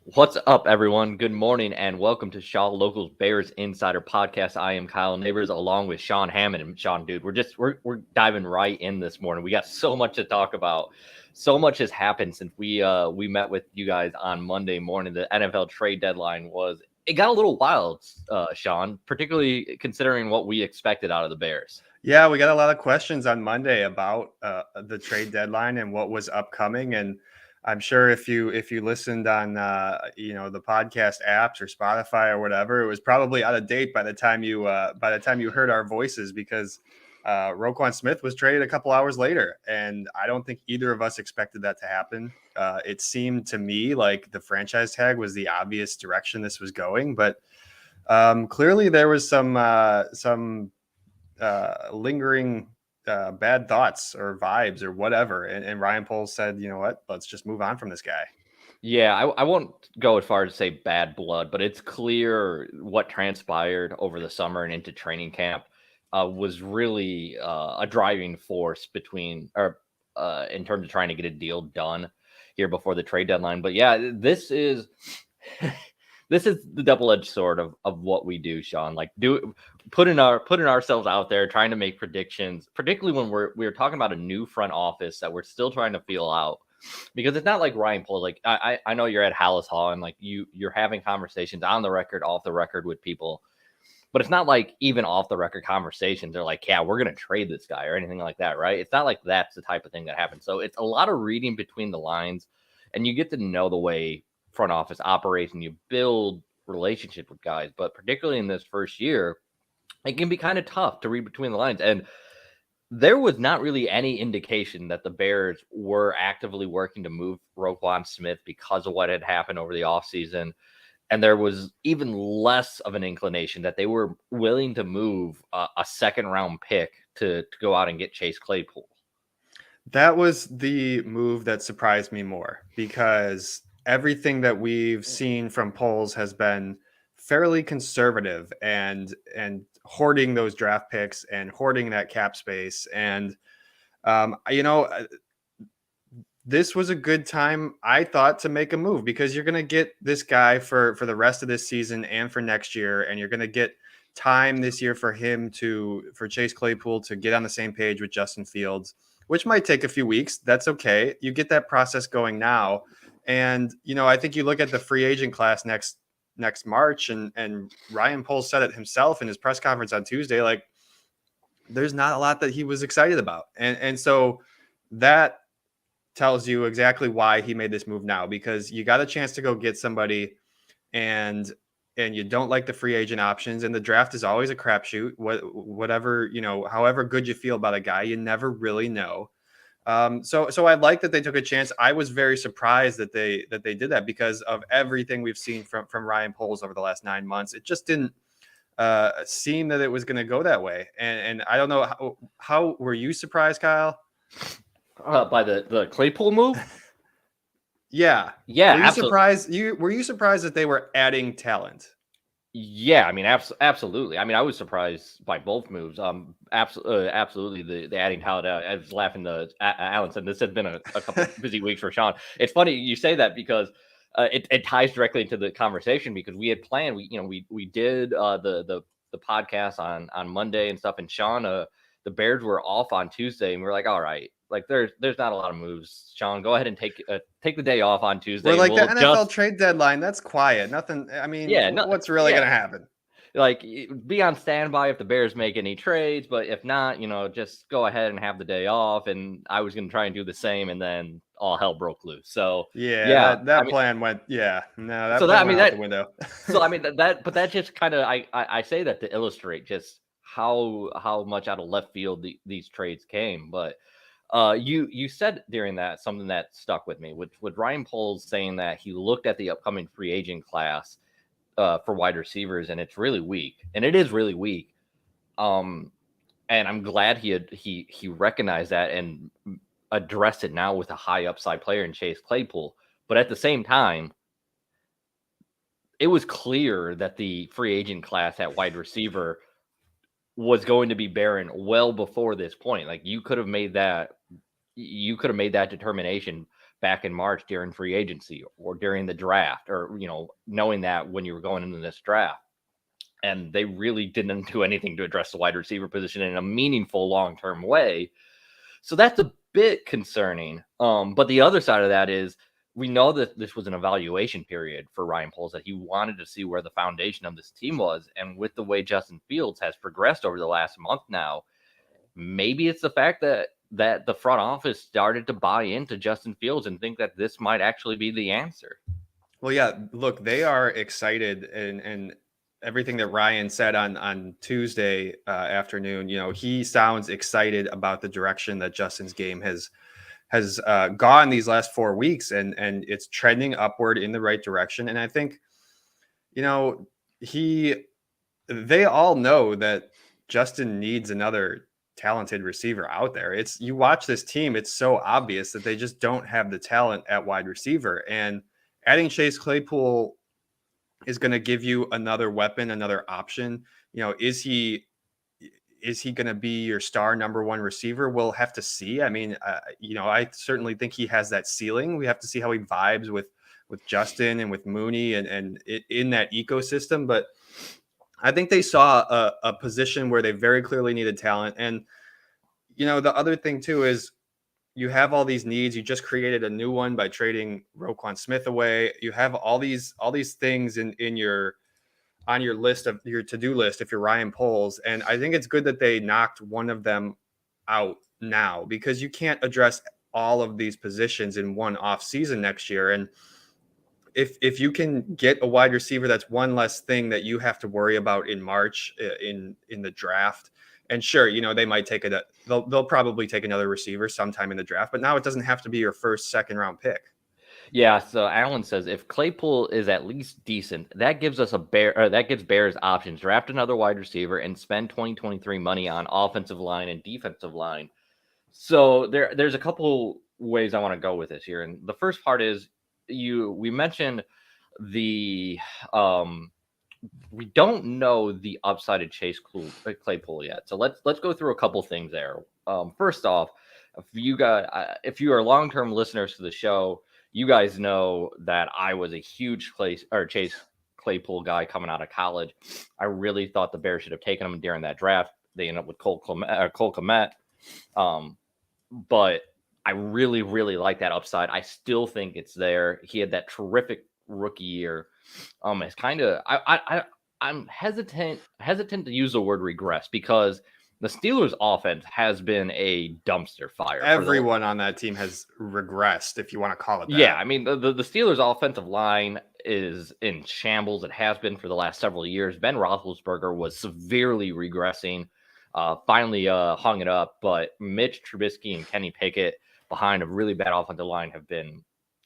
What's up, everyone? Good morning, and welcome to Shaw Locals Bears Insider Podcast. I am Kyle Nabors, along with Sean Hammond. And Sean, dude, we're diving right in this morning. We got so much to talk about. So much has happened since we met with you guys on Monday morning. The NFL trade deadline it got a little wild, Sean, particularly considering what we expected out of the Bears. Yeah, we got a lot of questions on Monday about the trade deadline and what was upcoming. And I'm sure if you listened on the podcast apps or Spotify or whatever, it was probably out of date by the time you heard our voices because Roquan Smith was traded a couple hours later, and I don't think either of us expected that to happen. It seemed to me like the franchise tag was the obvious direction this was going, but clearly there was some lingering bad thoughts or vibes or whatever. And Ryan Poles said, you know what, let's just move on from this guy. Yeah, I won't go as far as to say bad blood, but it's clear what transpired over the summer and into training camp was really a driving force in terms of trying to get a deal done here before the trade deadline. But yeah, this is this is the double-edged sword of what we do, Sean. Like putting ourselves out there, trying to make predictions, particularly when we're talking about a new front office that we're still trying to feel out. Because it's not like Ryan Poles. Like I know you're at Hallis Hall and like you're having conversations on the record, off the record with people, but it's not like even off the record conversations. They're like, yeah, we're gonna trade this guy or anything like that, right? It's not like that's the type of thing that happens. So it's a lot of reading between the lines, and you get to know the way front office operates, and you build relationships with guys. But particularly in this first year, it can be kind of tough to read between the lines. And there was not really any indication that the Bears were actively working to move Roquan Smith because of what had happened over the offseason. And there was even less of an inclination that they were willing to move a second round pick to go out and get Chase Claypool. That was the move that surprised me more because everything that we've seen from Poles has been fairly conservative and hoarding those draft picks and hoarding that cap space. And um, you know, this was a good time, I thought, to make a move because you're going to get this guy for the rest of this season and for next year, and you're going to get time this year for Chase Claypool to get on the same page with Justin Fields, which might take a few weeks. That's okay. You get that process going now, and I think you look at the free agent class next March, and Ryan Poles said it himself in his press conference on Tuesday, like there's not a lot that he was excited about, and so that tells you exactly why he made this move now, because you got a chance to go get somebody, and you don't like the free agent options, and the draft is always a crapshoot. Whatever, however good you feel about a guy, you never really know. So I like that they took a chance. I was very surprised that they did that because of everything we've seen from Ryan Poles over the last 9 months. It just didn't seem that it was going to go that way. And I don't know, how were you surprised, Kyle? By the Claypool move? Yeah. Yeah, Were you absolutely. surprised? Were you surprised that they were adding talent? Yeah, I mean, absolutely. I mean, I was surprised by both moves. Absolutely, the adding talent. I was laughing. Alan said this had been a couple busy weeks for Sean. It's funny you say that because it ties directly into the conversation because we had planned. We did the podcast on Monday and stuff, and Sean, the Bears were off on Tuesday, and we were like, all right, like there's not a lot of moves. Sean, go ahead and take the day off on Tuesday, We're and like, the we'll NFL just trade deadline, that's quiet. Nothing. I mean, yeah, no, what's really yeah. going to happen? Like be on standby if the Bears make any trades, but if not, just go ahead and have the day off. And I was going to try and do the same, and then all hell broke loose. So Yeah, yeah, that plan went. Yeah, no, that so that plan I mean went out that the window. so I mean but that just kind of I say that to illustrate just how much out of left field these trades came. But you said during that something that stuck with me with Ryan Poles saying that he looked at the upcoming free agent class for wide receivers, and it's really weak, and it is really weak. Um, and I'm glad he recognized that and addressed it now with a high upside player in Chase Claypool. But at the same time, it was clear that the free agent class at wide receiver was going to be barren well before this point. Like you could have made that you could have made that determination back in March during free agency or during the draft, or knowing that when you were going into this draft. And they really didn't do anything to address the wide receiver position in a meaningful long-term way. So that's a bit concerning. But the other side of that is, we know that this was an evaluation period for Ryan Poles, that he wanted to see where the foundation of this team was. And with the way Justin Fields has progressed over the last month now, maybe it's the fact that the front office started to buy into Justin Fields and think that this might actually be the answer. Well, yeah, look, they are excited, and everything that Ryan said on Tuesday afternoon, he sounds excited about the direction that Justin's game has gone these last 4 weeks, and it's trending upward in the right direction. And I think, they all know that Justin needs another talented receiver out there. You watch this team, it's so obvious that they just don't have the talent at wide receiver. And adding Chase Claypool is going to give you another weapon, another option. Is he going to be your star number one receiver? We'll have to see. I mean, I certainly think he has that ceiling. We have to see how he vibes with Justin and with Mooney and in that ecosystem. But I think they saw a position where they very clearly needed talent. And, the other thing too is, you have all these needs. You just created a new one by trading Roquan Smith away. You have all these things on your list of your to-do list if you're Ryan Poles. And I think it's good that they knocked one of them out now, because you can't address all of these positions in one off season next year. And if you can get a wide receiver, that's one less thing that you have to worry about in March in the draft. And sure, they might they'll probably take another receiver sometime in the draft, but now it doesn't have to be your first, second round pick. Yeah. So Alan says, if Claypool is at least decent, that gives us that gives Bears options. Draft another wide receiver and spend 2023 money on offensive line and defensive line. So there's a couple ways I want to go with this here. And the first part is, we mentioned the we don't know the upside of Chase Claypool yet. So let's go through a couple things there. First off, if you are long-term listeners to the show, you guys know that I was a huge Chase Claypool guy coming out of college. I really thought the Bears should have taken him during that draft. They ended up with Cole Kmet. But I really, really like that upside. I still think it's there. He had that terrific rookie year. It's kind of I'm hesitant to use the word regress, because the Steelers' offense has been a dumpster fire. Everyone on that team has regressed, if you want to call it that. Yeah, I mean, the Steelers' offensive line is in shambles. It has been for the last several years. Ben Roethlisberger was severely regressing. Finally hung it up, but Mitch Trubisky and Kenny Pickett behind a really bad offensive line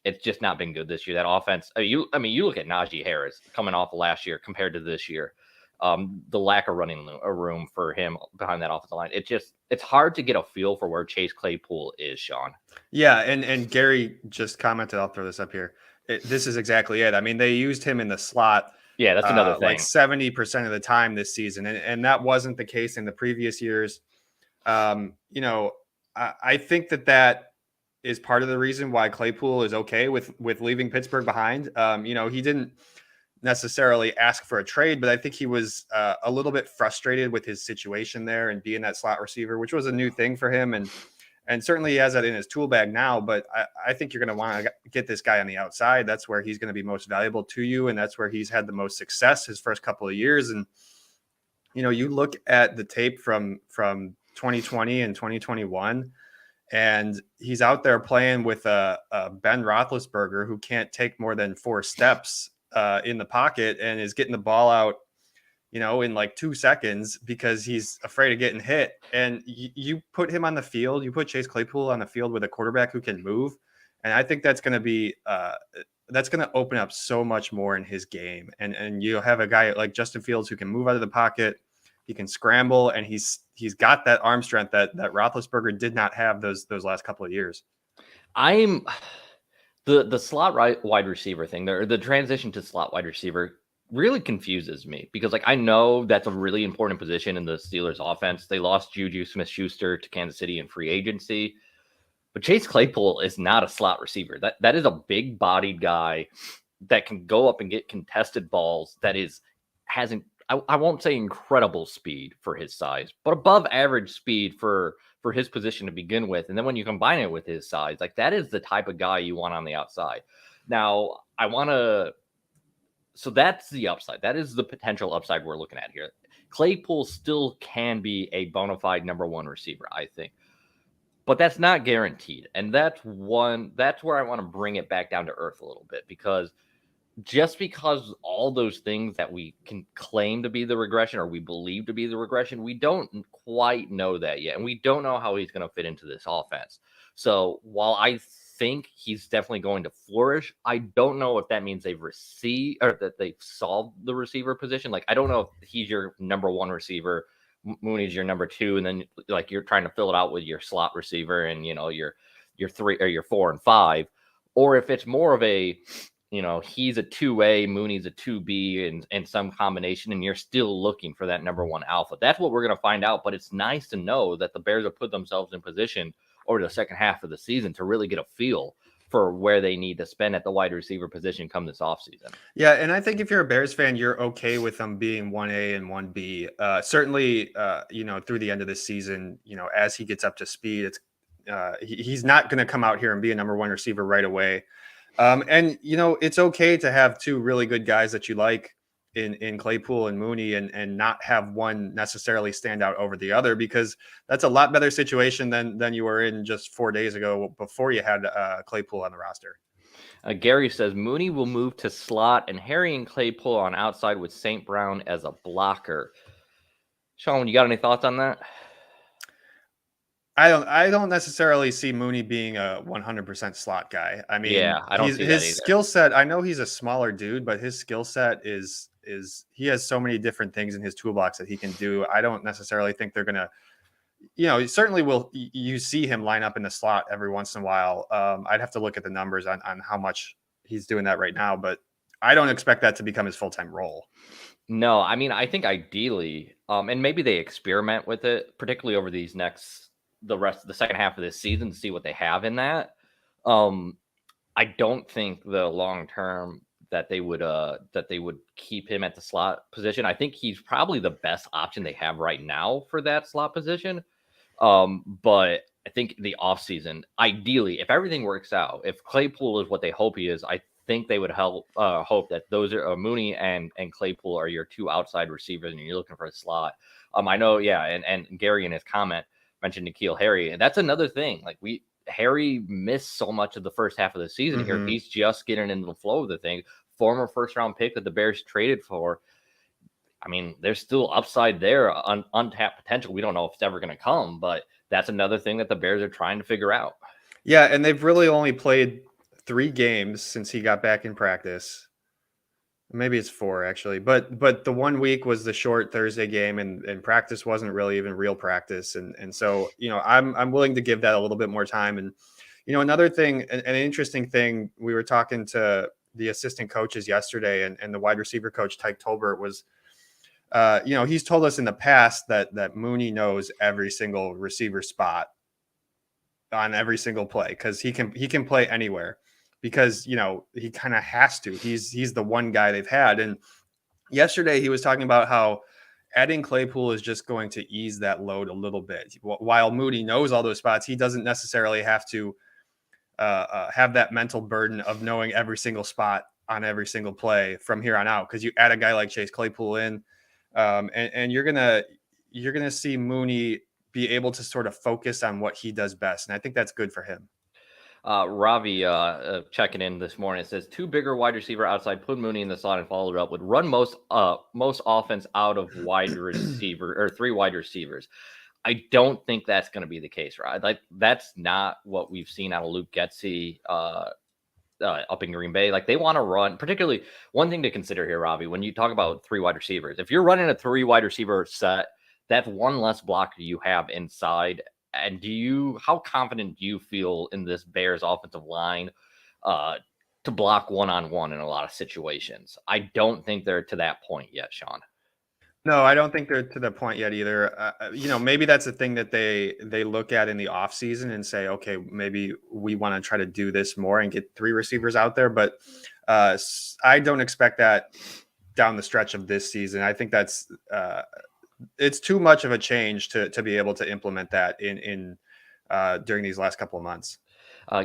it's just not been good this year. That offense, you look at Najee Harris coming off of last year compared to this year. The lack of running room for him behind that offensive line. It's hard to get a feel for where Chase Claypool is, Sean. Yeah, and Gary just commented, I'll throw this up here. This is exactly it. I mean, they used him in the slot. Yeah, that's another thing. Like 70% of the time this season, and that wasn't the case in the previous years. I think that is part of the reason why Claypool is okay with leaving Pittsburgh behind. He didn't necessarily ask for a trade, but I think he was a little bit frustrated with his situation there and being that slot receiver, which was a new thing for him. And certainly he has that in his tool bag now, but I think you're going to want to get this guy on the outside. That's where he's going to be most valuable to you. And that's where he's had the most success his first couple of years. And, you look at the tape from 2020 and 2021, and he's out there playing with a Ben Roethlisberger who can't take more than 4 steps in the pocket and is getting the ball out, in like 2 seconds because he's afraid of getting hit. And you put him on the field, you put Chase Claypool on the field with a quarterback who can move. And I think that's going to be that's going to open up so much more in his game. And you'll have a guy like Justin Fields who can move out of the pocket. He can scramble, and he's got that arm strength that Roethlisberger did not have those last couple of years. The slot wide receiver thing there, the transition to slot wide receiver really confuses me, because I know that's a really important position in the Steelers offense. They lost Juju Smith-Schuster to Kansas City in free agency, But Chase Claypool is not a slot receiver. That is a big bodied guy that can go up and get contested balls. Hasn't I won't say incredible speed for his size, but above average speed for his position to begin with. And then when you combine it with his size, like that is the type of guy you want on the outside. Now, so that's the upside. That is the potential upside we're looking at here. Claypool still can be a bona fide number one receiver, I think. But that's not guaranteed. And that's where I want to bring it back down to earth a little bit, because just because all those things that we can claim to be the regression or we believe to be the regression, we don't quite know that yet. And we don't know how he's going to fit into this offense. So while I think he's definitely going to flourish, I don't know if that means they've received or that they've solved the receiver position. Like, I don't know if he's your number one receiver, Mooney's your number two, and then like you're trying to fill it out with your slot receiver and your three or your 4 and 5, or if it's more of a he's a 2A, Mooney's a 2B, and some combination, and you're still looking for that number one alpha. That's what we're going to find out. But it's nice to know that the Bears have put themselves in position over the second half of the season to really get a feel for where they need to spend at the wide receiver position come this offseason. Yeah, and I think if you're a Bears fan, you're okay with them being 1A and 1B. Certainly, through the end of this season, as he gets up to speed, it's he's not going to come out here and be a number one receiver right away. And it's okay to have two really good guys that you like in Claypool and Mooney and not have one necessarily stand out over the other, because that's a lot better situation than you were in just 4 days ago before you had Claypool on the roster. Gary says Mooney will move to slot and Harry and Claypool on outside with St. Brown as a blocker. Sean, you got any thoughts on that? I don't necessarily see Mooney being a 100% slot guy. I mean, yeah, I don't see that either. His skill set, I know he's a smaller dude, but his skill set is he has so many different things in his toolbox that he can do. I don't necessarily think they're going to, certainly you see him line up in the slot every once in a while. I'd have to look at the numbers on how much he's doing that right now, but I don't expect that to become his full-time role. No, I mean, I think ideally, and maybe they experiment with it, particularly over the rest of the second half of this season to see what they have in that. I don't think the long term that they would keep him at the slot position. I think he's probably the best option they have right now for that slot position. But I think the offseason, ideally, if everything works out, if Claypool is what they hope he is, I think they would hope that those are Mooney and Claypool are your two outside receivers, and you're looking for a slot. I know, yeah, and Gary in his comment mentioned N'Keal Harry, and that's another thing. Like Harry missed so much of the first half of the season here. He's just getting into the flow of the thing. Former first-round pick that the Bears traded for. I mean, there's still upside there, untapped potential. We don't know if it's ever going to come, but that's another thing that the Bears are trying to figure out. Yeah, and they've really only played 3 games since he got back in practice. Maybe it's 4 actually, but the 1 week was the short Thursday game, and practice wasn't really even real practice, and so I'm willing to give that a little bit more time. And another thing, an interesting thing, we were talking to the assistant coaches yesterday, and the wide receiver coach Tyke Tolbert was, he's told us in the past that Mooney knows every single receiver spot on every single play because he can play anywhere. Because he kind of has to. He's the one guy they've had. And yesterday he was talking about how adding Claypool is just going to ease that load a little bit. While Mooney knows all those spots, he doesn't necessarily have to have that mental burden of knowing every single spot on every single play from here on out. Because you add a guy like Chase Claypool in, and you're gonna see Mooney be able to sort of focus on what he does best, and I think that's good for him. Ravi checking in this morning. It says 2 bigger wide receiver outside, put Mooney in the slot and followed it up, would run most offense out of wide receiver or 3 wide receivers. I don't think that's going to be the case, right? Like that's not what we've seen out of Luke Getsy up in Green Bay. Like they want to run, particularly one thing to consider here, Ravi, when you talk about 3 wide receivers, if you're running a 3 wide receiver set, that's one less blocker you have inside. And how confident do you feel in this Bears offensive line to block one-on-one in a lot of situations? I don't think they're to that point yet, Sean. No, I don't think they're to the point yet either. Maybe that's a thing that they look at in the off season and say, okay, maybe we want to try to do this more and get 3 receivers out there. But I don't expect that down the stretch of this season. I think that's it's too much of a change to be able to implement that in during these last couple of months.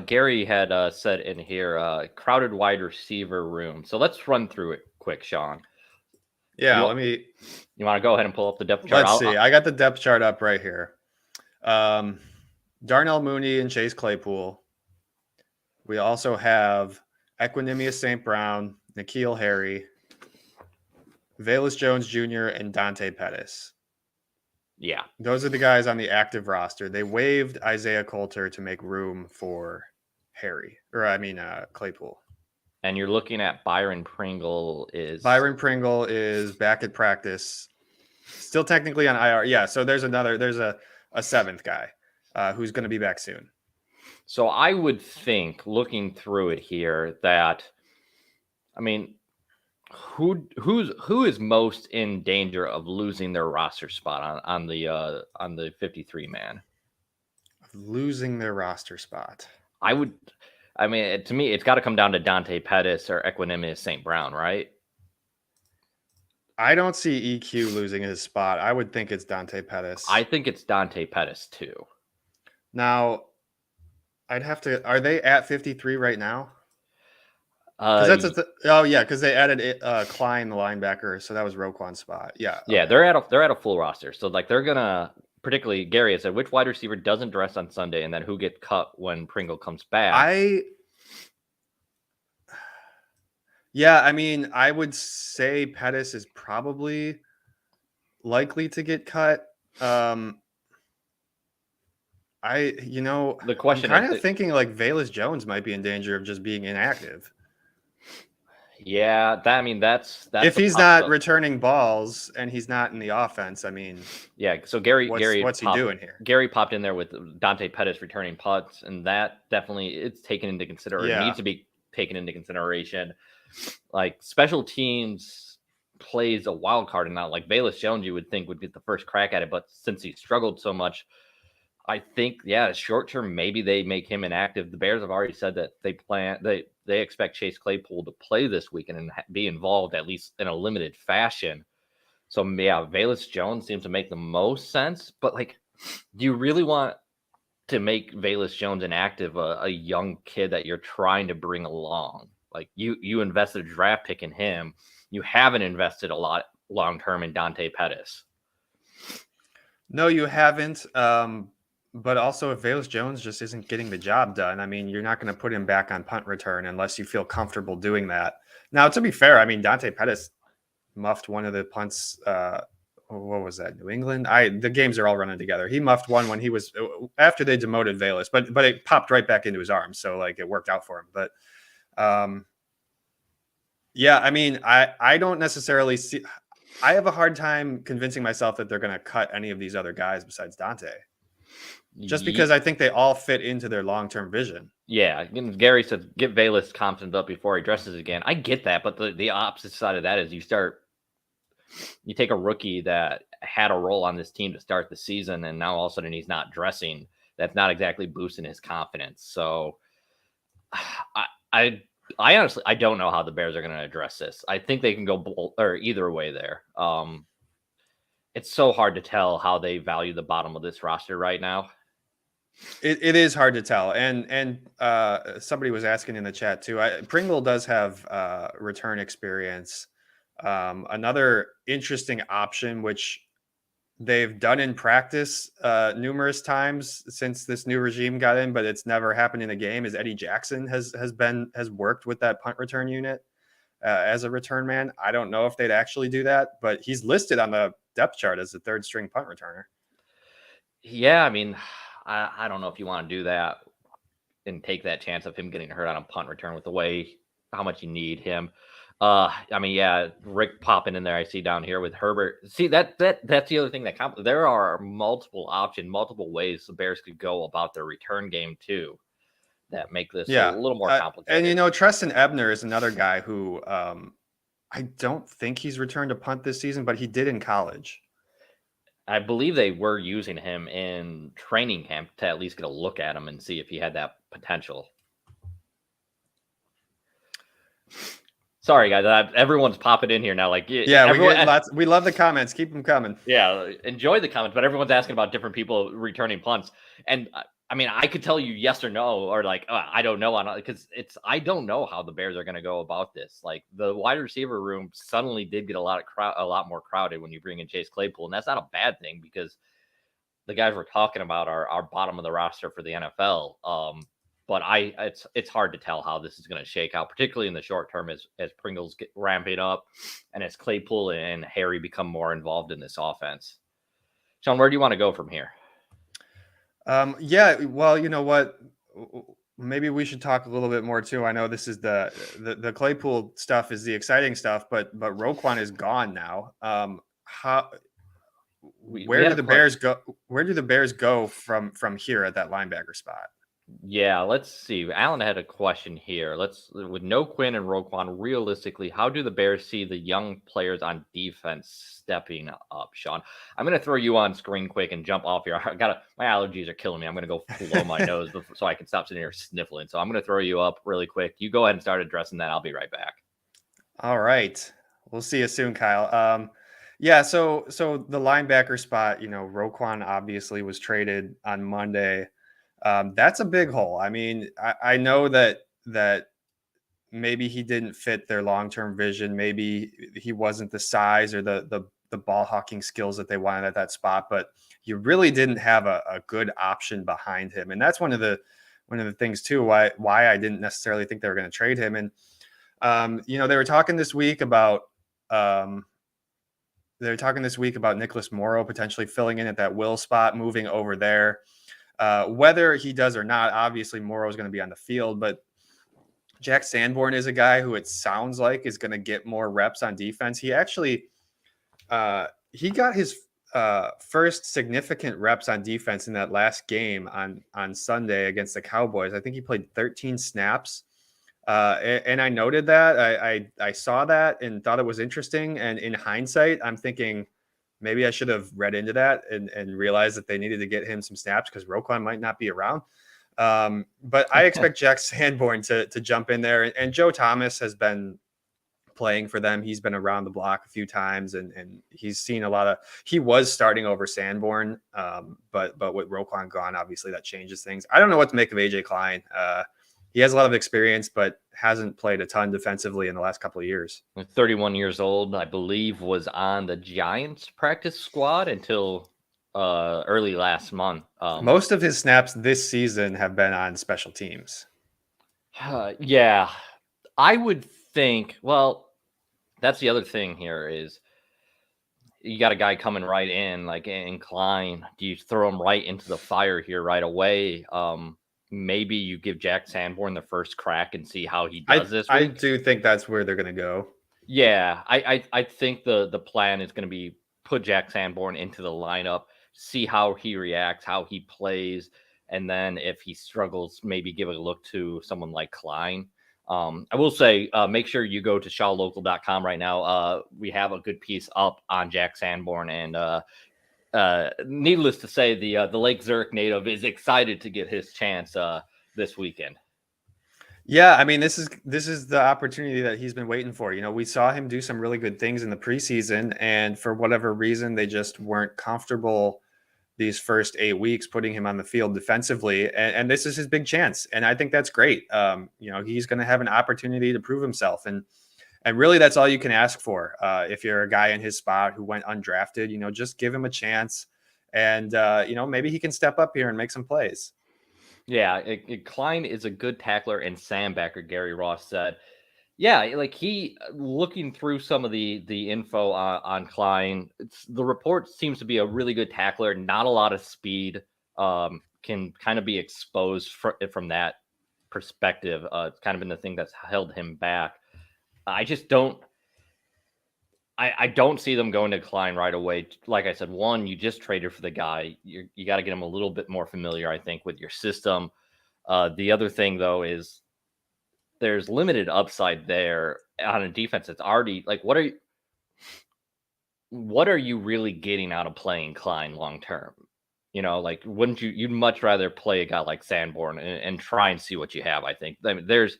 Gary had said in here, crowded wide receiver room. So let's run through it quick, Sean. Yeah, You want to go ahead and pull up the depth chart? Let's see. I got the depth chart up right here. Darnell Mooney and Chase Claypool. We also have Equanimous St. Brown, N'Keal Harry, Velus Jones Jr., and Dante Pettis. Yeah. Those are the guys on the active roster. They waived Isaiah Coulter to make room for Claypool. And you're looking at Byron Pringle is back at practice. Still technically on IR. Yeah, so there's a seventh guy who's going to be back soon. So I would think, looking through it here, that who is most in danger of losing their roster spot on the 53 man? Losing their roster spot. To me, it's got to come down to Dante Pettis or Equanimous St. Brown, right? I don't see EQ losing his spot. I would think it's Dante Pettis. I think it's Dante Pettis too. Now, I'd have to. Are they at 53 right now? Because they added Klein, the linebacker, so that was Roquan's spot. Yeah, yeah, they're at a full roster. So like they're gonna, particularly Gary said, which wide receiver doesn't dress on Sunday, and then who get cut when Pringle comes back. I would say Pettis is probably likely to get cut. The question, I'm kind of thinking like Velus Jones might be in danger of just being inactive. Yeah, that's if he's not returning balls and he's not in the offense. Yeah. So Gary, what's he doing here? Gary popped in there with Dante Pettis returning punts, and that definitely it's taken into consideration. Yeah. It needs to be taken into consideration. Like special teams plays a wild card, and not like Velus Jones, you would think would get the first crack at it, but since he struggled so much, I think short term maybe they make him inactive. The Bears have already said that they expect Chase Claypool to play this weekend and be involved at least in a limited fashion. So yeah, Velus Jones seems to make the most sense. But like, do you really want to make Velus Jones inactive, a young kid that you're trying to bring along? Like you invested a draft pick in him. You haven't invested a lot long term in Dante Pettis. No, you haven't. But also, if Velus Jones just isn't getting the job done, you're not going to put him back on punt return unless you feel comfortable doing that. Now, to be fair, Dante Pettis muffed one of the punts. What was that? New England? The games are all running together. He muffed one when he was after they demoted Velus, but it popped right back into his arm, so like it worked out for him. But I don't necessarily see. I have a hard time convincing myself that they're going to cut any of these other guys besides Dante. Just because I think they all fit into their long-term vision. Yeah. Gary said, get Velus confident up before he dresses again. I get that. But the opposite side of that is you take a rookie that had a role on this team to start the season, and now all of a sudden he's not dressing. That's not exactly boosting his confidence. So I honestly, I don't know how the Bears are going to address this. I think they can go either way there. It's so hard to tell how they value the bottom of this roster right now. It is hard to tell, and somebody was asking in the chat too. Pringle does have return experience. Another interesting option, which they've done in practice numerous times since this new regime got in, but it's never happened in a game, is Eddie Jackson has worked with that punt return unit as a return man. I don't know if they'd actually do that, but he's listed on the depth chart as the third string punt returner. Yeah, I don't know if you want to do that and take that chance of him getting hurt on a punt return with the way how much you need him. Rick popping in there. I see down here with Herbert. See that's the other thing there are multiple ways the Bears could go about their return game too, that make this a little more complicated. And Treston Ebner is another guy who I don't think he's returned to punt this season, but he did in college. I believe they were using him in training camp to at least get a look at him and see if he had that potential. Sorry, guys. Everyone's popping in here now. Like, Yeah, everyone, we get lots. We love the comments. Keep them coming. yeah, enjoy the comments, but everyone's asking about different people returning punts. And I mean, I could tell you yes or no, or like, I don't know, because I don't know how the Bears are going to go about this. Like, the wide receiver room suddenly did get a lot more crowded when you bring in Chase Claypool, and that's not a bad thing because the guys we're talking about are bottom of the roster for the NFL. But it's hard to tell how this is going to shake out, particularly in the short term as Pringles get ramping up and as Claypool and Harry become more involved in this offense. Sean, where do you want to go from here? Yeah, well, you know what? Maybe we should talk a little bit more too. I know this is the Claypool stuff is the exciting stuff, but Roquan is gone now. Where do the Bears go? Where do the Bears go from here at that linebacker spot? Yeah, let's see. Alan had a question here. With no Quinn and Roquan, realistically, how do the Bears see the young players on defense stepping up, Sean? I'm going to throw you on screen quick and jump off here. My allergies are killing me. I'm going to go blow my nose so I can stop sitting here sniffling. So I'm going to throw you up really quick. You go ahead and start addressing that. I'll be right back. All right. We'll see you soon, Kyle. Yeah, so the linebacker spot, Roquan obviously was traded on Monday. That's a big hole. I mean, I know that maybe he didn't fit their long-term vision. Maybe he wasn't the size or the ball hawking skills that they wanted at that spot, but you really didn't have a good option behind him. And that's one of the things too, why I didn't necessarily think they were going to trade him. And, they were talking this week about, Nicholas Morrow potentially filling in at that will spot, moving over there. Whether he does or not, obviously Morrow is going to be on the field, but Jack Sanborn is a guy who it sounds like is going to get more reps on defense. He actually, he got his first significant reps on defense in that last game on Sunday against the Cowboys. I think he played 13 snaps. And I noted that I saw that and thought it was interesting. And in hindsight, I'm thinking maybe I should have read into that and realized that they needed to get him some snaps because Roquan might not be around. But I expect Jack Sanborn to jump in there. And Joe Thomas has been playing for them. He's been around the block a few times and he's seen he was starting over Sanborn. But with Roquan gone, obviously that changes things. I don't know what to make of AJ Klein. He has a lot of experience, but hasn't played a ton defensively in the last couple of years. 31 years old, I believe, was on the Giants practice squad until early last month. Most of his snaps this season have been on special teams. Yeah, I would think. Well, that's the other thing here is you got a guy coming right in, like in Klein. Do you throw him right into the fire here right away? Maybe you give Jack Sanborn the first crack and see how he does this week. I do think that's where they're going to go. Yeah, I think the plan is going to be put Jack Sanborn into the lineup, see how he reacts, how he plays, and then if he struggles, maybe give a look to someone like Klein. I will say, make sure you go to shawlocal.com right now. We have a good piece up on Jack Sanborn, and needless to say, the Lake Zurich native is excited to get his chance this weekend. Yeah, I mean, this is the opportunity that he's been waiting for. We saw him do some really good things in the preseason, and for whatever reason, they just weren't comfortable these first 8 weeks putting him on the field defensively. And this is his big chance, and I think that's great. He's going to have an opportunity to prove himself, and really that's all you can ask for. If you're a guy in his spot who went undrafted, just give him a chance, and maybe he can step up here and make some plays. Yeah, Klein is a good tackler and sandbacker, Gary Ross said. Yeah, like looking through some of the info on Klein, the report seems to be a really good tackler, not a lot of speed, can kind of be exposed from that perspective. It's kind of been the thing that's held him back. I just don't. I don't see them going to Klein right away. Like I said, one, you just traded for the guy. You got to get him a little bit more familiar, I think, with your system. The other thing, though, is there's limited upside there on a defense that's already like, what are you really getting out of playing Klein long term? Like, wouldn't you'd much rather play a guy like Sanborn and try and see what you have? I think. I mean, there's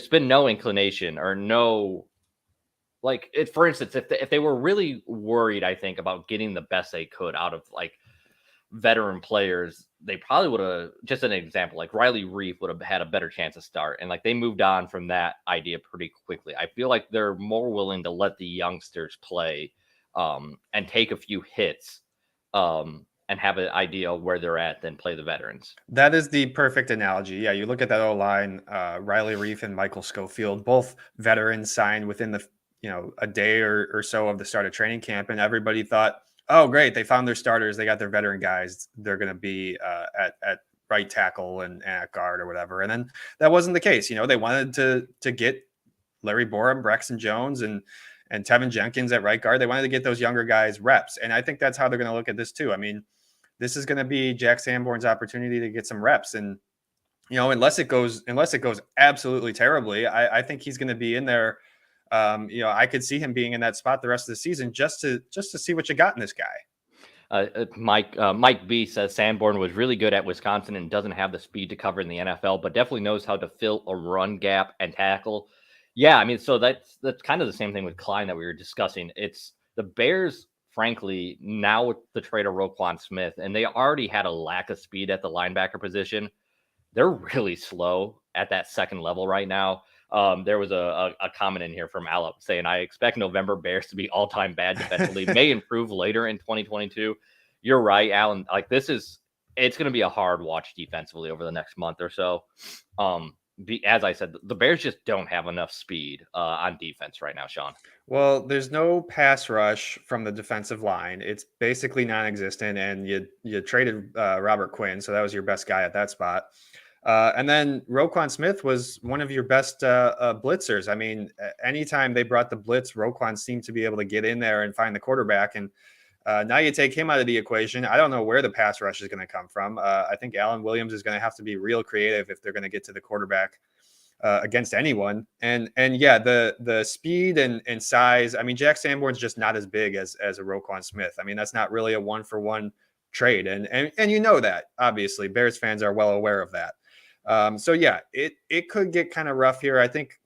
been no inclination or no, like, for instance, if they were really worried, I think, about getting the best they could out of like veteran players, they probably would have, just an example, like Riley Reef would have had a better chance to start. And like they moved on from that idea pretty quickly. I feel like they're more willing to let the youngsters play and take a few hits and have an idea of where they're at than play the veterans. That is the perfect analogy. Yeah, you look at that O-line, Riley Reef and Michael Schofield, both veterans signed within the a day or so of the start of training camp, and everybody thought, oh, great, they found their starters, they got their veteran guys, they're going to be at right tackle and at guard or whatever. And then that wasn't the case. They wanted to get Larry Borum, Braxton Jones, and Tevin Jenkins at right guard. They wanted to get those younger guys reps, and I think that's how they're going to look at this too. I mean, this is going to be Jack Sanborn's opportunity to get some reps. And, unless it goes absolutely terribly, I think he's going to be in there. I could see him being in that spot the rest of the season just to see what you got in this guy. Mike B says Sanborn was really good at Wisconsin and doesn't have the speed to cover in the NFL, but definitely knows how to fill a run gap and tackle. Yeah, I mean, so that's kind of the same thing with Klein that we were discussing. It's the Bears, frankly, now with the trade of Roquan Smith, and they already had a lack of speed at the linebacker position. They're really slow at that second level right now. There was a comment in here from Alep saying, I expect November Bears to be all-time bad defensively, may improve later in 2022. You're right, Alan. Like, it's going to be a hard watch defensively over the next month or so. As I said, the Bears just don't have enough speed on defense right now, Sean. Well, there's no pass rush from the defensive line. It's basically non-existent, and you traded Robert Quinn, so that was your best guy at that spot. And then Roquan Smith was one of your best blitzers. I mean, anytime they brought the blitz, Roquan seemed to be able to get in there and find the quarterback. And now you take him out of the equation. I don't know where the pass rush is going to come from. I think Alan Williams is going to have to be real creative if they're going to get to the quarterback against anyone. And yeah, the speed and size. I mean, Jack Sanborn's just not as big as a Roquan Smith. I mean, that's not really a 1-for-1 trade. And that, obviously, Bears fans are well aware of that. So yeah, it could get kind of rough here. I think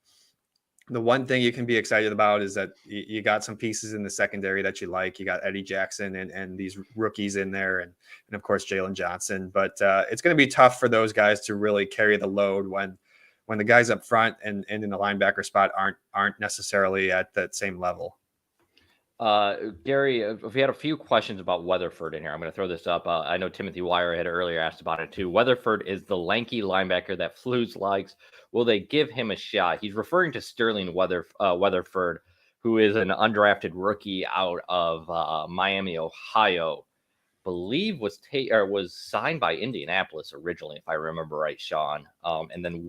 the one thing you can be excited about is that you got some pieces in the secondary that you like. You got Eddie Jackson and these rookies in there, and of course Jalen Johnson. But it's going to be tough for those guys to really carry the load when the guys up front and in the linebacker spot aren't necessarily at that same level. Gary, if we had a few questions about Weatherford in here, I'm going to throw this up. I know Timothy Wire had earlier asked about it too. Weatherford is the lanky linebacker that Flus likes. Will they give him a shot? He's referring to Sterling Weatherford, who is an undrafted rookie out of Miami, Ohio. Believe was signed by Indianapolis originally, if I remember right, Sean. And then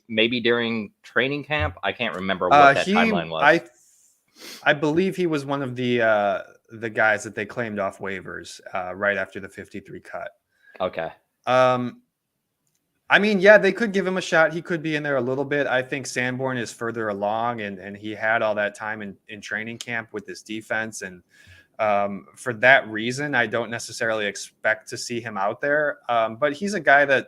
maybe during training camp. I can't remember what that timeline was. I believe he was one of the guys that they claimed off waivers right after the 53 cut. Okay. I mean, yeah, they could give him a shot. He could be in there a little bit. I think Sanborn is further along, and he had all that time in training camp with this defense. And for that reason, I don't necessarily expect to see him out there. But he's a guy that,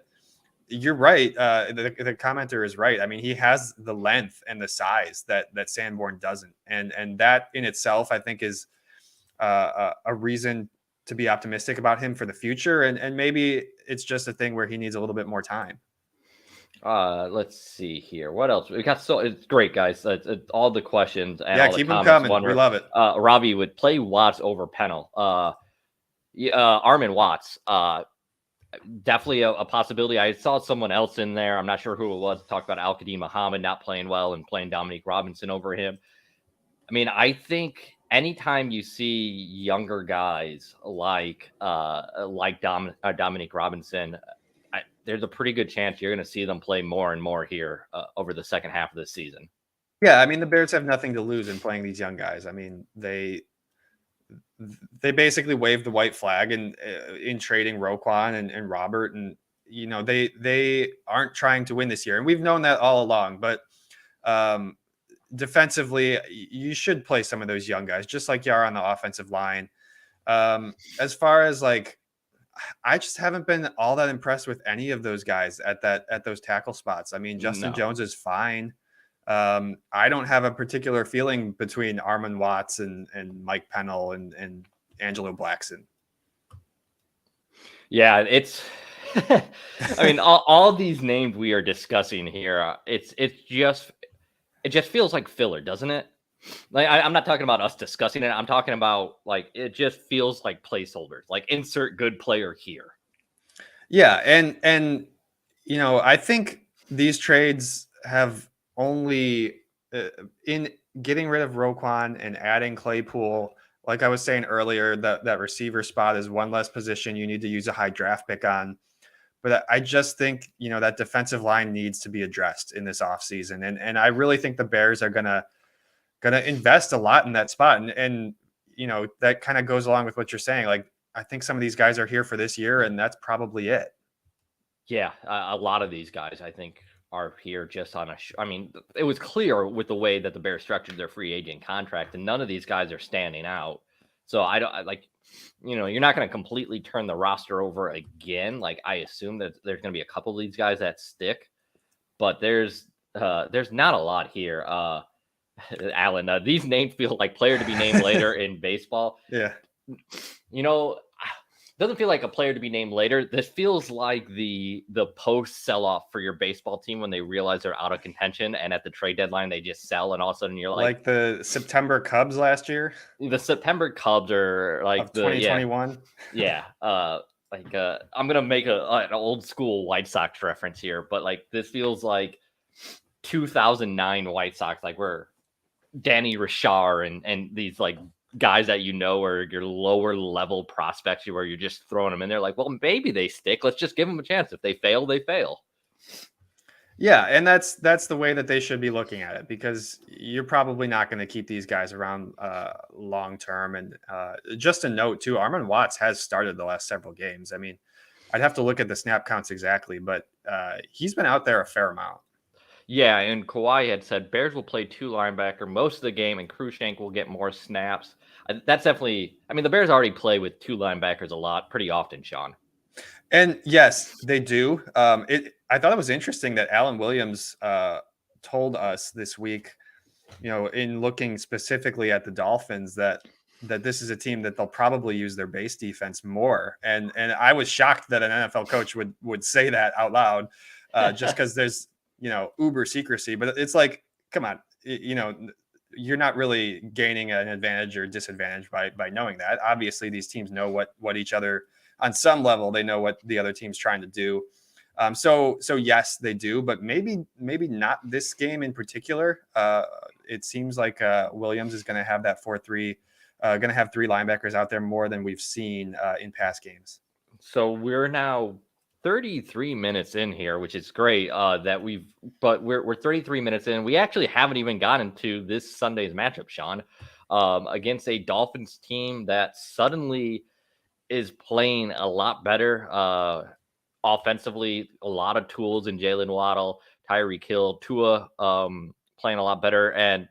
you're right. The commenter is right. I mean, he has the length and the size that Sanborn doesn't. And that in itself, I think, is a reason to be optimistic about him for the future. And maybe it's just a thing where he needs a little bit more time. Let's see here. What else? We got it's great, guys. It's all the questions and all keep the them comments. coming. We love it. Robbie would play Watts over Pennell. Armin Watts. Definitely a possibility. I saw someone else in there. I'm not sure who it was. Talked about Al-Qadim Muhammad not playing well and playing Dominique Robinson over him. I mean, I think anytime you see younger guys like Dominique Robinson, there's a pretty good chance you're going to see them play more and more here over the second half of the season. Yeah, I mean, the Bears have nothing to lose in playing these young guys. I mean, they basically waved the white flag in trading Roquan and Robert, and they aren't trying to win this year, and we've known that all along. But defensively, you should play some of those young guys, just like you are on the offensive line. As far as like, I just haven't been all that impressed with any of those guys at those tackle spots. I mean, Justin Jones is fine. I don't have a particular feeling between Armand Watts and Mike Pennell and Angelo Blackson. Yeah, it's I mean, all these names we are discussing here, it just feels like filler, doesn't it? Like I'm not talking about us discussing it. I'm talking about like it just feels like placeholders. Like insert good player here. Yeah, and I think these trades have only in getting rid of Roquan and adding Claypool. Like I was saying earlier, that receiver spot is one less position you need to use a high draft pick on. But I just think, that defensive line needs to be addressed in this offseason. And I really think the Bears are gonna invest a lot in that spot. And that kind of goes along with what you're saying. Like, I think some of these guys are here for this year, and that's probably it. Yeah, a lot of these guys, I think, are here just on I mean, it was clear with the way that the Bears structured their free agent contract, and none of these guys are standing out. So you're not going to completely turn the roster over again. Like I assume that there's going to be a couple of these guys that stick, but there's not a lot here. Alan, these names feel like player to be named later in baseball. Yeah. Doesn't feel like a player to be named later. This feels like the post sell-off for your baseball team when they realize they're out of contention, and at the trade deadline they just sell, and all of a sudden you're like the September Cubs last year. The September Cubs are like of 2021. Yeah. I'm gonna make an old school White Sox reference here, but like this feels like 2009 White Sox, like we're Danny Richard and these like guys that are your lower level prospects where you're just throwing them in there like, well, maybe they stick. Let's just give them a chance. If they fail, they fail. Yeah, and that's the way that they should be looking at it, because you're probably not going to keep these guys around long term. And just a note too, Armand Watts has started the last several games. I mean, I'd have to look at the snap counts exactly, but he's been out there a fair amount. Yeah, and Kawhi had said Bears will play 2 linebacker most of the game, and Cruzshank will get more snaps. That's definitely. I mean, the Bears already play with 2 linebackers a lot, pretty often, Sean. And yes, they do. I thought it was interesting that Alan Williams told us this week, in looking specifically at the Dolphins, that this is a team that they'll probably use their base defense more. And I was shocked that an NFL coach would say that out loud, just because there's uber secrecy. But it's like, come on, you're not really gaining an advantage or disadvantage by knowing that. Obviously, these teams know what each other, on some level, they know what the other team's trying to do. So yes, they do, but maybe not this game in particular. It seems like Williams is going to have that 4-3, going to have 3 linebackers out there more than we've seen in past games. So we're now 33 minutes in here, which is great. But we're 33 minutes in. We actually haven't even gotten to this Sunday's matchup, Sean, against a Dolphins team that suddenly is playing a lot better offensively. A lot of tools in Jalen Waddle, Tyreek Hill, Tua playing a lot better. And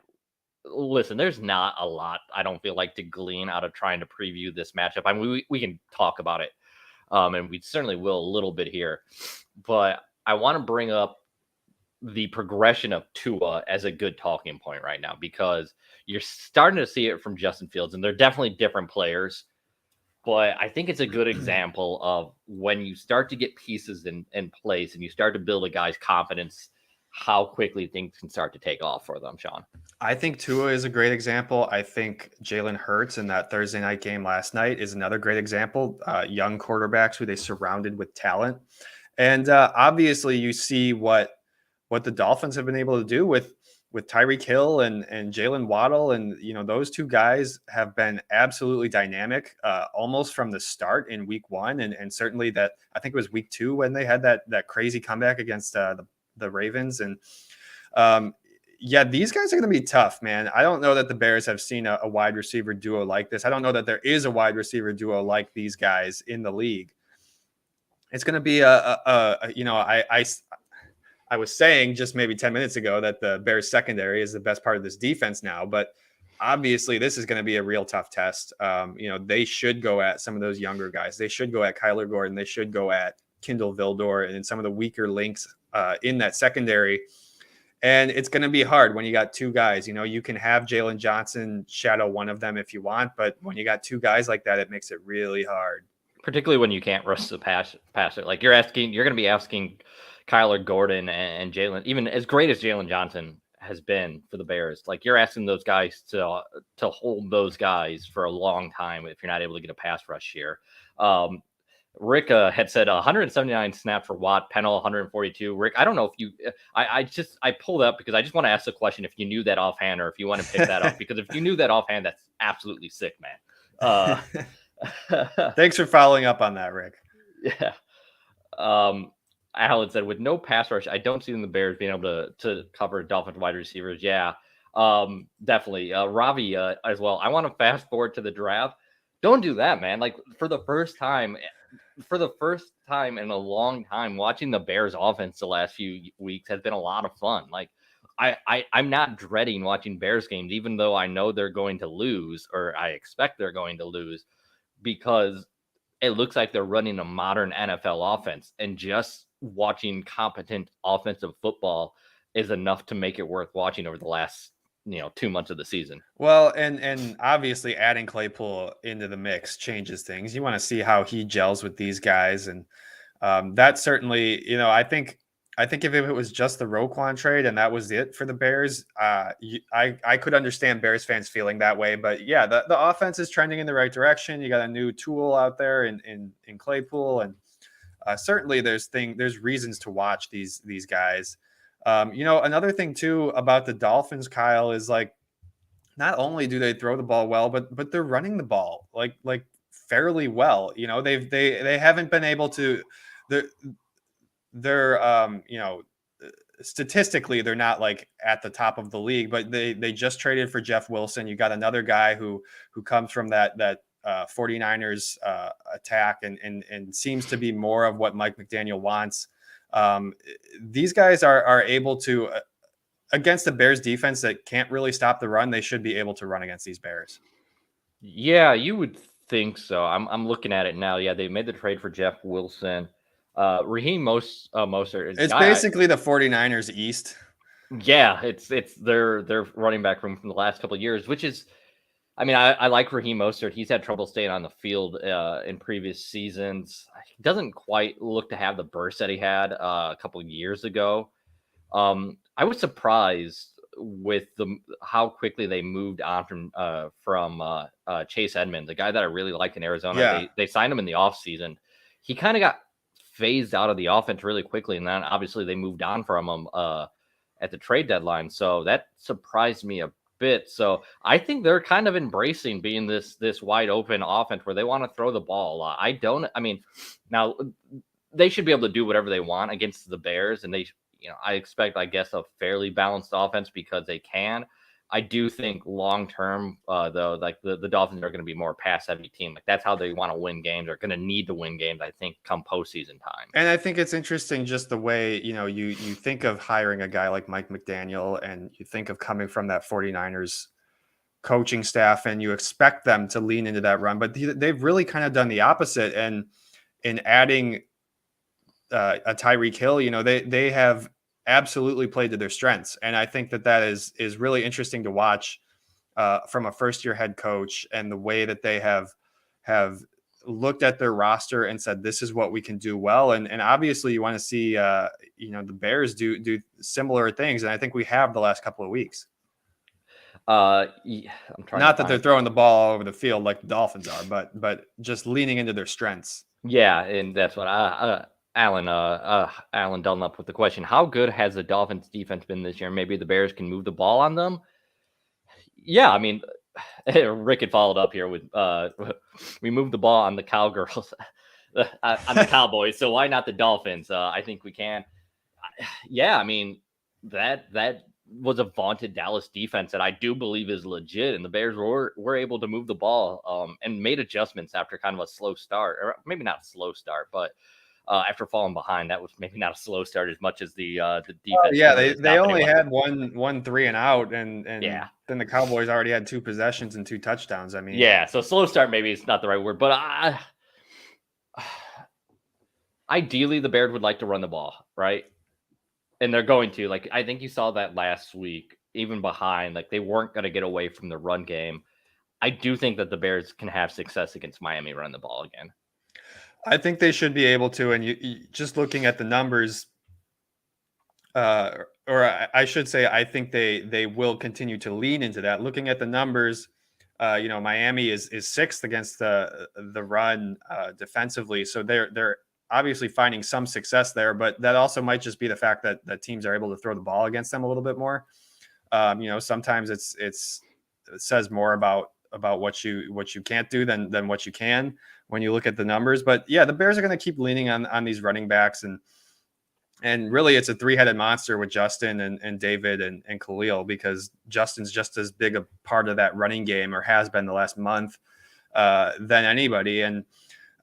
listen, there's not a lot, I don't feel like, to glean out of trying to preview this matchup. I mean, we can talk about it. And we certainly will a little bit here, but I want to bring up the progression of Tua as a good talking point right now, because you're starting to see it from Justin Fields, and they're definitely different players, but I think it's a good example of when you start to get pieces in place and you start to build a guy's confidence, how quickly things can start to take off for them, Sean. I think Tua is a great example. I think Jalen Hurts in that Thursday night game last night is another great example. Young quarterbacks who they surrounded with talent. And obviously you see what the Dolphins have been able to do with Tyreek Hill and Jalen Waddle. And, those 2 guys have been absolutely dynamic almost from the start in week 1. And certainly that, I think it was week 2 when they had that crazy comeback against the Ravens. And yeah, these guys are going to be tough, man. I don't know that the Bears have seen a wide receiver duo like this. I don't know that there is a wide receiver duo like these guys in the league. It's going to be I was saying just maybe 10 minutes ago that the Bears secondary is the best part of this defense now, but obviously this is going to be a real tough test. They should go at some of those younger guys. They should go at Kyler Gordon. They should go at Kindle Vildor and some of the weaker links in that secondary. And it's going to be hard when you got two guys. You can have Jalen Johnson shadow one of them if you want, but when you got two guys like that, it makes it really hard. Particularly when you can't rush the passer. Like you're going to be asking Kyler Gordon and Jalen, even as great as Jalen Johnson has been for the Bears, like you're asking those guys to hold those guys for a long time if you're not able to get a pass rush here. Rick had said 179 snaps for Watt, Pennell 142. Rick, I don't know if you, I pulled up because I just want to ask the question if you knew that offhand or if you want to pick that up, because if you knew that offhand, that's absolutely sick, man. Thanks for following up on that, Rick. Yeah. Alan said, with no pass rush, I don't see the Bears being able to cover Dolphins wide receivers. Yeah, definitely. Ravi as well. I want to fast forward to the draft. Don't do that, man. Like for the first time in a long time, watching the Bears offense the last few weeks has been a lot of fun. Like I'm not dreading watching Bears games, even though I know they're going to lose, or I expect they're going to lose, because it looks like they're running a modern NFL offense, and just watching competent offensive football is enough to make it worth watching over the last 2 months of the season. Well, and obviously adding Claypool into the mix changes things. You want to see how he gels with these guys, and that certainly, I think if it was just the Roquan trade and that was it for the Bears, I could understand Bears fans feeling that way. But yeah, the offense is trending in the right direction. You got a new tool out there in Claypool, and certainly there's reasons to watch these guys. Another thing too about the Dolphins, Kyle, is like not only do they throw the ball well, but they're running the ball like fairly well. They haven't been able to. They're statistically they're not like at the top of the league, but they just traded for Jeff Wilson. You got another guy who comes from that 49ers attack and seems to be more of what Mike McDaniel wants. These guys are able to, against the Bears defense that can't really stop the run, they should be able to run against these Bears. Yeah, you would think so. I'm looking at it now. Yeah, they made the trade for Jeff Wilson. Raheem Mostert. It's basically the 49ers East. Yeah, it's their running back room from the last couple of years, which is, I mean, I like Raheem Mostert. He's had trouble staying on the field in previous seasons. He doesn't quite look to have the burst that he had a couple of years ago. I was surprised with how quickly they moved on from Chase Edmonds, a guy that I really liked in Arizona. Yeah. They signed him in the offseason. He kind of got phased out of the offense really quickly, and then obviously they moved on from him at the trade deadline. So that surprised me a bit. So I think they're kind of embracing being this wide open offense where they want to throw the ball a lot. Now they should be able to do whatever they want against the Bears, and I expect, I guess, a fairly balanced offense because they can. I do think long term, though, like the Dolphins are going to be more pass heavy team. Like that's how they want to win games. They're going to need to win games, I think, come postseason time. And I think it's interesting just the way, you think of hiring a guy like Mike McDaniel, and you think of coming from that 49ers coaching staff, and you expect them to lean into that run, but they've really kind of done the opposite. And in adding a Tyreek Hill, they have absolutely played to their strengths. And I think that is really interesting to watch from a first-year head coach, and the way that they have looked at their roster and said, this is what we can do well. And obviously you want to see, the Bears do similar things. And I think we have the last couple of weeks. I'm trying. Not that they're throwing the ball all over the field like the Dolphins are, but just leaning into their strengths. Yeah, and that's what Alan Dunlap with the question: how good has the Dolphins defense been this year? Maybe the Bears can move the ball on them. Yeah, I mean, Rick had followed up here with we moved the ball on the Cowgirls, on the Cowboys. So why not the Dolphins? I think we can. Yeah, I mean that was a vaunted Dallas defense that I do believe is legit, and the Bears were able to move the ball and made adjustments after kind of a slow start, or maybe not a slow start, but after falling behind. That was maybe not a slow start as much as the Oh, defense. yeah, Really they stopping only anyone. had one 3-and-out, and Yeah. then the Cowboys already had 2 possessions and 2 touchdowns. I mean, Yeah. So slow start maybe is not the right word, but ideally the Bears would like to run the ball, right? And they're going to. Like, I think you saw that last week, even behind, like they weren't going to get away from the run game. I do think that the Bears can have success against Miami run the ball again. I think they should be able to. And you just looking at the numbers, or I should say, I think they will continue to lean into that. Looking at the numbers, Miami is sixth against the run defensively, so they're obviously finding some success there. But that also might just be the fact that teams are able to throw the ball against them a little bit more. Sometimes it says more about what you can't do than what you can when you look at the numbers. But yeah, the Bears are going to keep leaning on these running backs, and really it's a 3-headed monster with Justin and David and Khalil, because Justin's just as big a part of that running game, or has been the last month, than anybody. And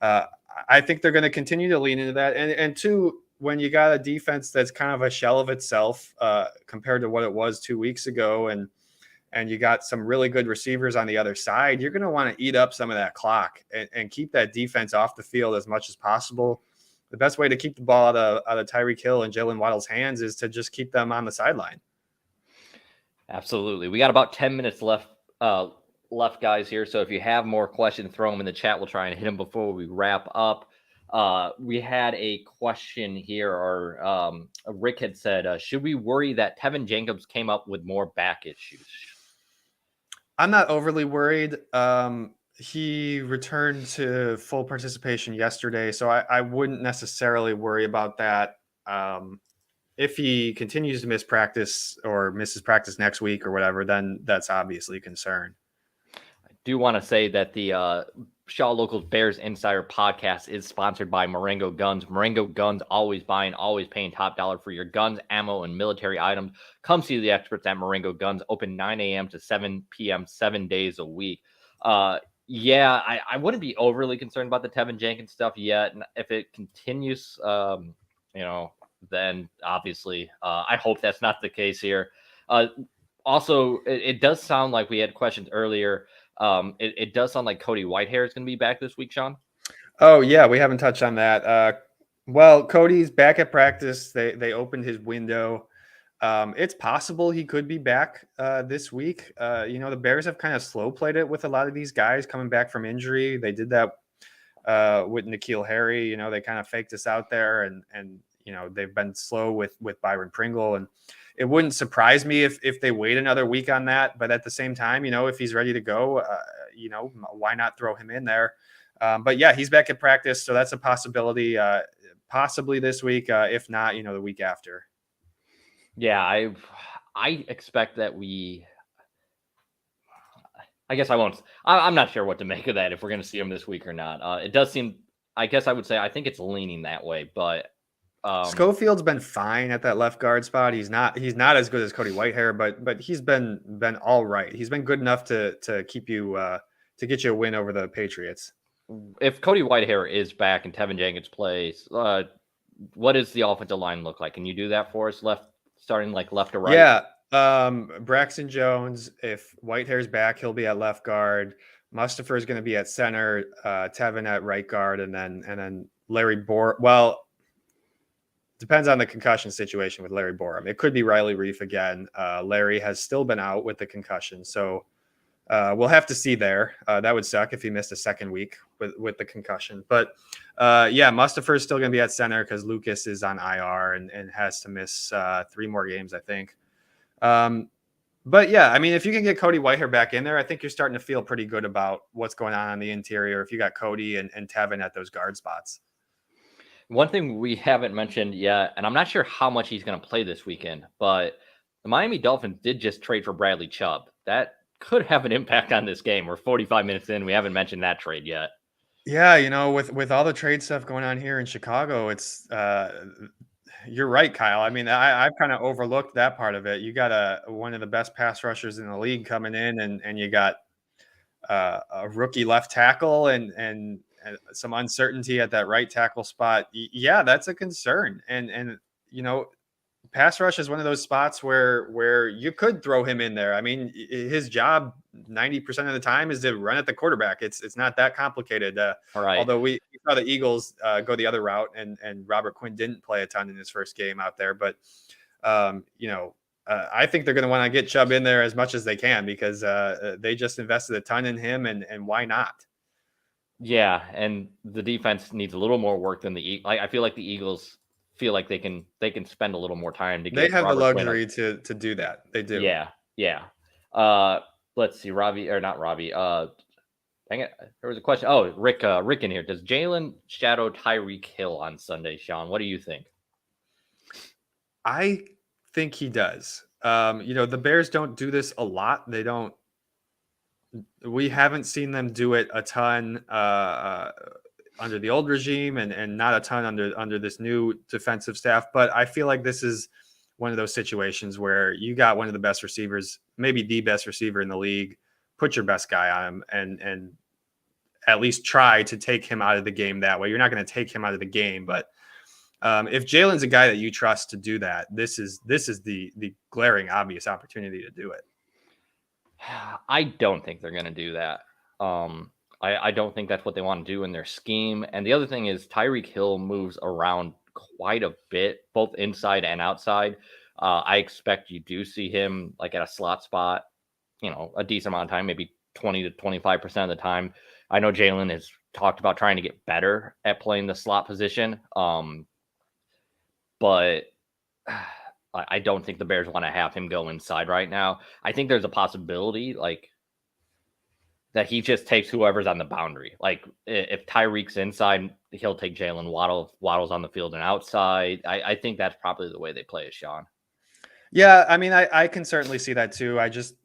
I think they're going to continue to lean into that. And two, when you got a defense that's kind of a shell of itself compared to what it was 2 weeks ago, and you got some really good receivers on the other side, you're going to want to eat up some of that clock and keep that defense off the field as much as possible. The best way to keep the ball out of Tyreek Hill and Jalen Waddle's hands is to just keep them on the sideline. Absolutely. We got about 10 minutes left, guys, here. So if you have more questions, throw them in the chat. We'll try and hit them before we wrap up. We had a question here, or Rick had said, should we worry that Tevin Jenkins came up with more back issues? I'm not overly worried. He returned to full participation yesterday, so I wouldn't necessarily worry about that. If he continues to miss practice or misses practice next week or whatever, then that's obviously a concern. I do want to say that the Shaw Locals Bears Insider podcast is sponsored by Marengo Guns. Marengo Guns, always buying, always paying top dollar for your guns, ammo, and military items. Come see the experts at Marengo Guns, open 9 a.m. to 7 p.m., 7 days a week. Yeah, I wouldn't be overly concerned about the Tevin Jenkins stuff yet. And if it continues, then obviously I hope that's not the case here. Also, it does sound like we had questions earlier. It does sound like Cody Whitehair is going to be back this week, Sean. Oh yeah, we haven't touched on that. Well, Cody's back at practice. They opened his window. It's possible he could be back this week. The Bears have kind of slow played it with a lot of these guys coming back from injury. They did that with N'Keal Harry. They kind of faked us out there, and they've been slow with Byron Pringle. And it wouldn't surprise me if they wait another week on that. But at the same time, if he's ready to go, why not throw him in there? But yeah, he's back at practice, so that's a possibility. Possibly this week, if not, the week after. Yeah, I expect that I guess I won't. I'm not sure what to make of that, if we're going to see him this week or not. It does seem. I guess I would say I think it's leaning that way, but Schofield's been fine at that left guard spot. He's not as good as Cody Whitehair, but he's been all right. He's been good enough to keep you to get you a win over the Patriots. If Cody Whitehair is back and Tevin Jenkins plays, what does the offensive line look like? Can you do that for us? Starting like left to right? Yeah. Braxton Jones, if Whitehair's back, he'll be at left guard. Mustafa is going to be at center, Tevin at right guard, and then Larry Bohr. Well, depends on the concussion situation with Larry Borum. It could be Riley Reef again. Larry has still been out with the concussion, so we'll have to see there. That would suck if he missed a second week with the concussion. But Mustafa is still going to be at center because Lucas is on IR and has to miss 3 more games, I think. But yeah, I mean, if you can get Cody Whitehair back in there, I think you're starting to feel pretty good about what's going on the interior. If you got Cody and Tevin at those guard spots. One thing we haven't mentioned yet, and I'm not sure how much he's going to play this weekend, but the Miami Dolphins did just trade for Bradley Chubb. That could have an impact on this game. We're 45 minutes in. We haven't mentioned that trade yet. Yeah, with all the trade stuff going on here in Chicago, it's you're right, Kyle. I mean, I've kind of overlooked that part of it. You got one of the best pass rushers in the league coming in, and you got a rookie left tackle, and some uncertainty at that right tackle spot. Yeah, that's a concern. And pass rush is one of those spots where you could throw him in there. I mean, his job 90% of the time is to run at the quarterback. It's not that complicated. All right. Although we saw the Eagles go the other route, and Robert Quinn didn't play a ton in his first game out there. But I think they're going to want to get Chubb in there as much as they can because they just invested a ton in him, and why not? Yeah, and the defense needs a little more work than I feel like the Eagles feel like they can spend a little more time to get. They have Robert the luxury to do that. They do. Yeah. Let's see, Robbie or not Robbie. Dang it, there was a question. Oh, Rick in here. Does Jalen shadow Tyreek Hill on Sunday, Sean? What do you think? I think he does. The Bears don't do this a lot. They don't. We haven't seen them do it a ton under the old regime, and not a ton under this new defensive staff. But I feel like this is one of those situations where you got one of the best receivers, maybe the best receiver in the league. Put your best guy on him, and at least try to take him out of the game that way. You're not going to take him out of the game, but if Jalen's a guy that you trust to do that, this is the glaring obvious opportunity to do it. I don't think they're going to do that. I don't think that's what they want to do in their scheme. And the other thing is Tyreek Hill moves around quite a bit, both inside and outside. I expect you do see him like at a slot spot, a decent amount of time, maybe 20 to 25% of the time. I know Jalen has talked about trying to get better at playing the slot position. But I don't think the Bears want to have him go inside right now. I think there's a possibility that he just takes whoever's on the boundary. Like if Tyreek's inside, he'll take Jalen. Waddle's on the field and outside. I think that's probably the way they play it, Sean. Yeah, I mean, I can certainly see that too. I just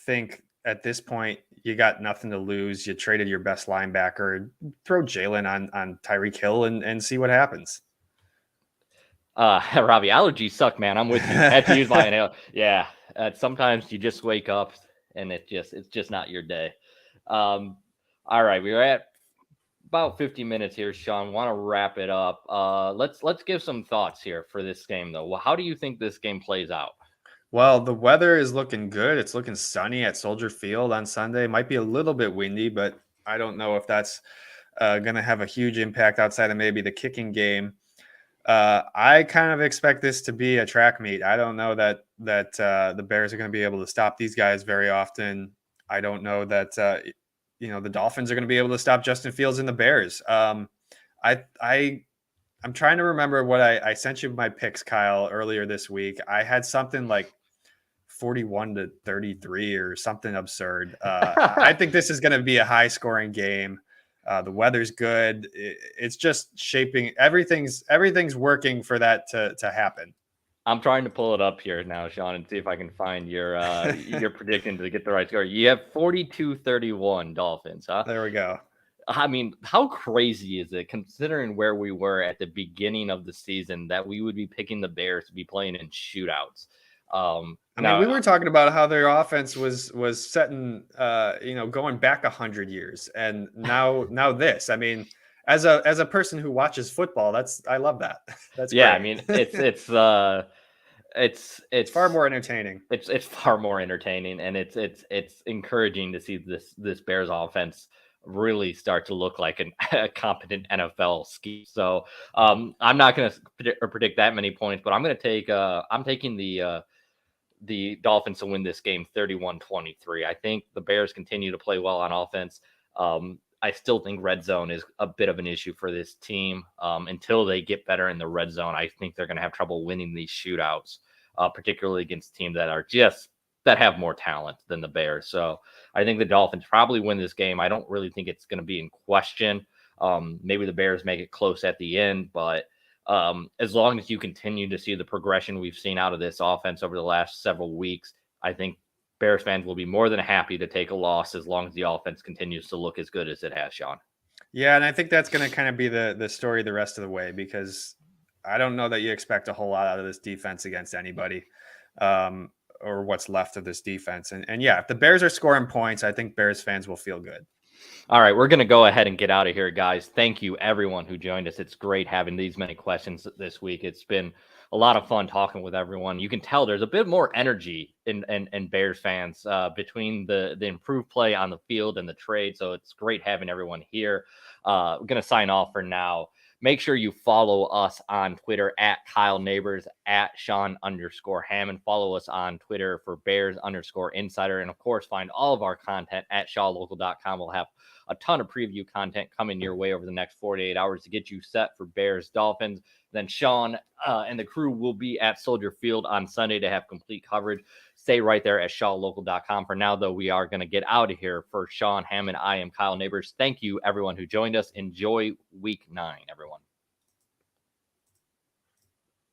think at this point, you got nothing to lose. You traded your best linebacker. Throw Jalen on Tyreek Hill and see what happens. Robbie, allergies suck, man. I'm with you. I had to use my inhaler. Yeah, sometimes you just wake up and it's just not your day. All right, we're at about 50 minutes here, Sean. Want to wrap it up. Let's give some thoughts here for this game, though. Well, how do you think this game plays out? Well, the weather is looking good. It's looking sunny at Soldier Field on Sunday. Might be a little bit windy, but I don't know if that's going to have a huge impact outside of maybe the kicking game. I kind of expect this to be a track meet. I don't know that the Bears are going to be able to stop these guys very often. I don't know that the Dolphins are going to be able to stop Justin Fields and the Bears. I'm trying to remember what I sent you my picks, Kyle, earlier this week. I had something like 41-33 or something absurd. I think this is going to be a high scoring game. The weather's good. It's just shaping. Everything's working for that to happen. I'm trying to pull it up here now, Sean, and see if I can find your prediction to get the right score. You have 42-31 Dolphins, huh? There we go. I mean, how crazy is it considering where we were at the beginning of the season that we would be picking the Bears to be playing in shootouts? We were talking about how their offense was setting, going back 100 years, and now this. I mean, as a person who watches football, I love that. That's yeah. great. I mean, it's far more entertaining. It's far more entertaining, and it's encouraging to see this Bears offense really start to look like a competent NFL scheme. So I'm not going to predict that many points, but I'm going to take I'm taking the Dolphins to win this game 31-23. I think the Bears continue to play well on offense. I still think red zone is a bit of an issue for this team. Until they get better in the red zone, I think they're going to have trouble winning these shootouts, particularly against teams that have more talent than the Bears. So I think the Dolphins probably win this game. I don't really think it's going to be in question. Maybe the Bears make it close at the end, but as long as you continue to see the progression we've seen out of this offense over the last several weeks, I think Bears fans will be more than happy to take a loss as long as the offense continues to look as good as it has, Sean. Yeah, and I think that's going to kind of be the story the rest of the way, because I don't know that you expect a whole lot out of this defense against anybody, or what's left of this defense. And yeah, if the Bears are scoring points, I think Bears fans will feel good. All right, we're going to go ahead and get out of here, guys. Thank you, everyone who joined us. It's great having these many questions this week. It's been a lot of fun talking with everyone. You can tell there's a bit more energy in Bears fans between the improved play on the field and the trade. So it's great having everyone here. We're going to sign off for now. Make sure you follow us on Twitter at Kyle Nabors, at Sean_Hammond. Follow us on Twitter for Bears_Insider. And of course, find all of our content at ShawLocal.com. We'll have a ton of preview content coming your way over the next 48 hours to get you set for Bears Dolphins. Then Sean and the crew will be at Soldier Field on Sunday to have complete coverage. Stay right there at ShawLocal.com. For now, though, we are going to get out of here. For Sean Hammond, I am Kyle Nabors. Thank you, everyone who joined us. Enjoy week 9, everyone.